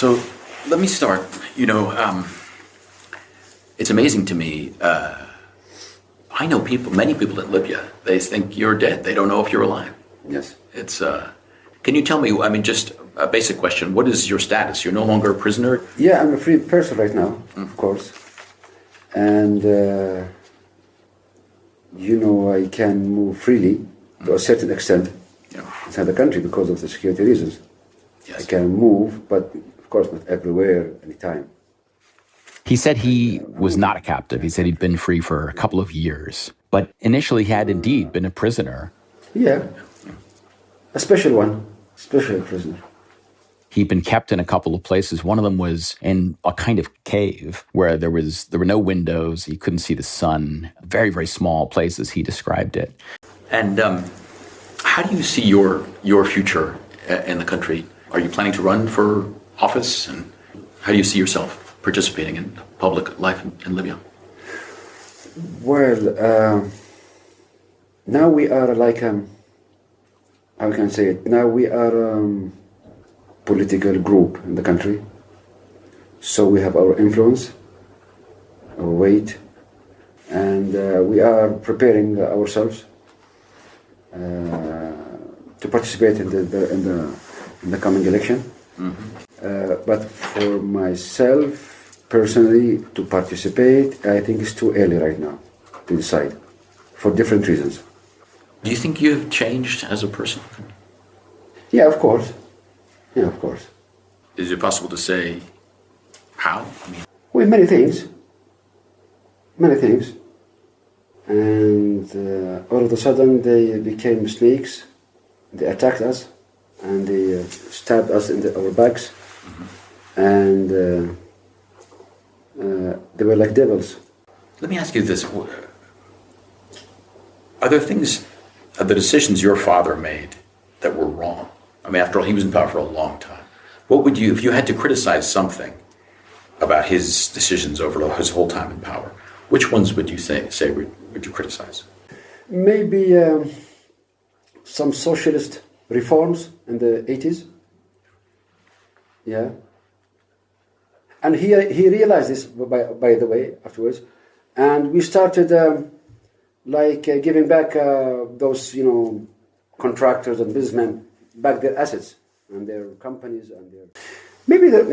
So let me start. It's amazing to me. I know many people in Libya, they think you're dead. They don't know if you're alive. Yes. Can you tell me, just a basic question, what is your status? You're no longer a prisoner? Yeah, I'm a free person right now, of course. And, I can move freely to a certain extent inside the country because of the security reasons. Yes. I can move, but of course not everywhere, anytime. He said he was not a captive. He said he'd been free for a couple of years. But initially he had indeed been a prisoner. Yeah, a special one, special prisoner. He'd been kept in a couple of places. One of them was in a kind of cave where there were no windows. He couldn't see the sun. Very, very small places, he described it. And how do you see your future in the country? Are you planning to run for office? And how do you see yourself participating in public life in Libya? Well, now we are like, how can I say it? Now we are political group in the country. So we have our influence, our weight, and we are preparing ourselves to participate in the coming election. Mm-hmm. But for myself, personally, to participate, I think it's too early right now to decide, for different reasons. Do you think you've changed as a person? Yeah, of course. Yeah, of course. Is it possible to say how? Well, many things. Many things. And all of a sudden they became snakes. They attacked us and they stabbed us in our backs. Mm-hmm. And they were like devils. Let me ask you this. Are there things, the decisions your father made that were wrong? After all, he was in power for a long time. What would you, if you had to criticize something about his decisions over his whole time in power, which ones would you say would you criticize? Maybe some socialist reforms in the 80s. Yeah. And he realized this, by the way, afterwards. And we started giving back those, contractors and businessmen back their assets and their companies and their... Maybe, the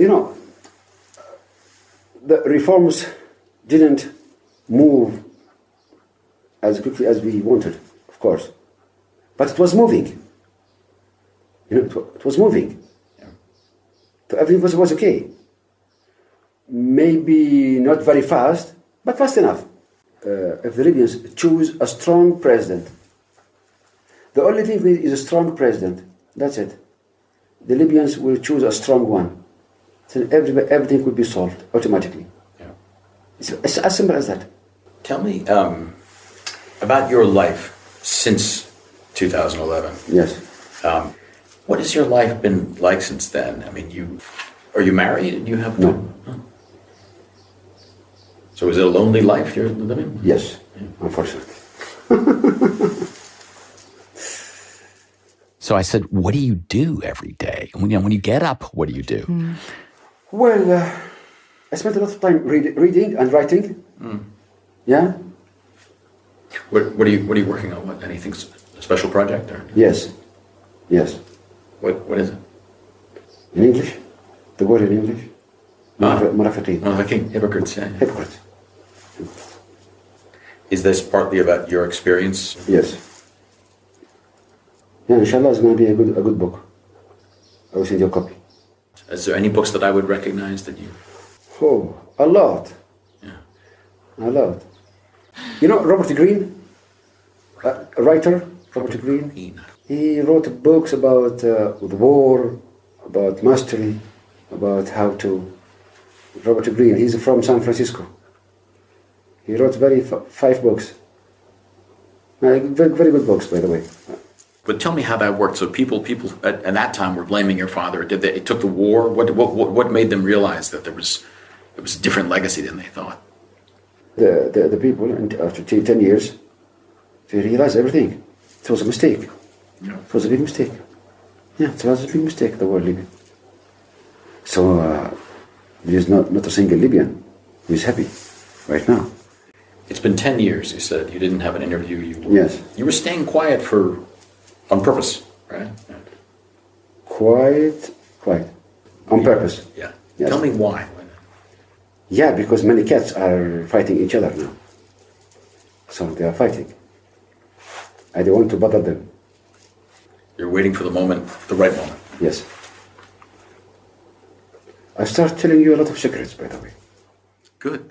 reforms didn't move as quickly as we wanted, of course. But it was moving. It was moving. Yeah. So everything was okay. Maybe not very fast, but fast enough. If the Libyans choose a strong president, the only thing we need is a strong president. That's it. The Libyans will choose a strong one. So everything will be solved automatically. Yeah. It's as simple as that. Tell me about your life since 2011. Yes. What has your life been like since then? Are you married and you have... No. Oh. So is it a lonely life you're living? Yes, yeah. Unfortunately. So I said, what do you do every day? When you get up, what do you do? Mm. Well, I spent a lot of time reading and writing. Mm. Yeah. What are you working on? What, anything, a special project? Or? Yes. What is it? In English. The word in English. Munafiqeen. Hypocrites. Yeah. Hypocrites. Is this partly about your experience? Yes. Yeah, inshallah, it's going to be a good book. I will send you a copy. Is there any books that I would recognize that you... Oh, a lot. Yeah. A lot. Robert Greene? A writer, Robert Greene? He wrote books about the war, about mastery, about how to... Robert Greene, he's from San Francisco. He wrote 5 books. Very, very good books, by the way. But tell me how that worked. So people at that time were blaming your father. It took the war? What made them realize that it was a different legacy than they thought? The people, after 10 years, they realized everything. It was a mistake. Yeah. It was a big mistake. Yeah, it was a big mistake, the war leaving. So there is not a single Libyan who is happy right now. It's been 10 years, you said. You didn't have an interview. Yes. You were staying quiet on purpose, right? Quiet. On purpose. Yeah. Yes. Tell me why. Yeah, because many cats are fighting each other now. So they are fighting. I don't want to bother them. You're waiting for the right moment. Yes. I start telling you a lot of secrets, by the way. Good.